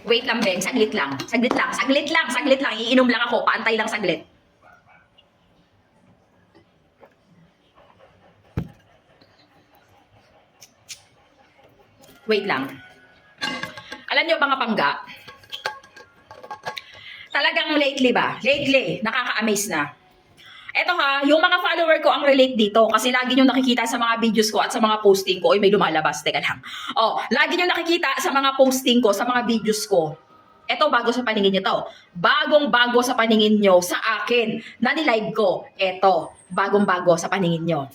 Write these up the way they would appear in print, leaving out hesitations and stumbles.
Wait lang, Beng. Saglit lang. Saglit lang. Saglit lang. Saglit lang. Iinom lang ako. Paantay lang saglit. Wait lang. Alam niyo mga pangga, talagang lately ba? Lately, nakaka-amaze na. Eto ha, yung mga follower ko ang relate dito kasi lagi nyo nakikita sa mga videos ko at sa mga posting ko. Oy, may lumalabas. Teka lang. Oh, lagi nyo nakikita sa mga posting ko, sa mga videos ko. Eto, bago sa paningin nyo to. Bagong-bago sa paningin nyo sa akin na nilive ko. Eto, bagong-bago sa paningin nyo.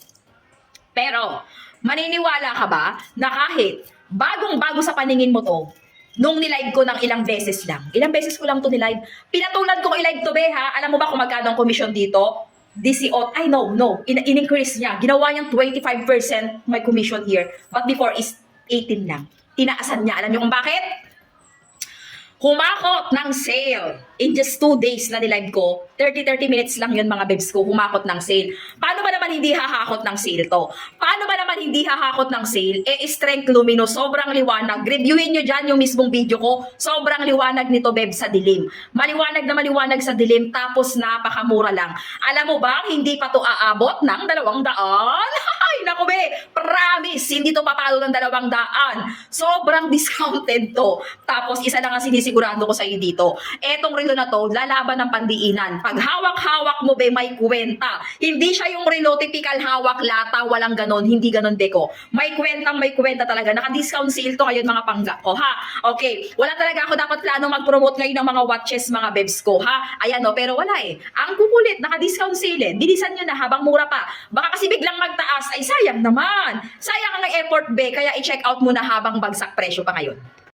Pero, maniniwala ka ba na kahit bagong-bago sa paningin mo to, nung nilive ko ng ilang beses lang. Ilang beses ko lang to nilive. Pinatulan ko i-live to, be, ha? Alam mo ba kung magkano ang commission dito? 18, ay no, in-increase niya. Ginawa niyang 25% may commission here. But before is 18 lang. Tinaasan niya. Alam niyo kung bakit? Humakot ng sale. In just 2 days na nilive ko, 30 minutes lang yun mga bebs ko, humakot ng sale. Paano ba naman hindi hahakot ng sale to? Paano ba naman hindi hahakot ng sale? Strength luminous, sobrang liwanag. Reviewin nyo dyan yung mismong video ko. Sobrang liwanag nito, beb, sa dilim. Maliwanag na maliwanag sa dilim, tapos napakamura lang. Alam mo ba, hindi pa to aabot ng 200? Ay, naku be, promise, hindi to papalo ng 200. Sobrang discounted to. Tapos, isa lang ang sinisigurado ko sa iyo dito. Etong relo na to, lalaban ng pandiinan. Pag hawak-hawak mo, be, may kwenta. Hindi siya yung relo typical hawak lata, walang ganon, hindi ganon deko. May kwenta talaga. Naka-discount sale to ngayon mga pangga ko, ha? Okay, wala talaga ako dapat plano mag-promote ngayon ng mga watches, mga bebs ko, ha? Ayan o, pero wala eh. Ang kukulit, naka-discount sale eh. Bilisan nyo na habang mura pa. Baka kasi biglang magtaas, ay sayang naman. Sayang ang effort, be, kaya i-check out mo na habang bagsak presyo pa ngayon.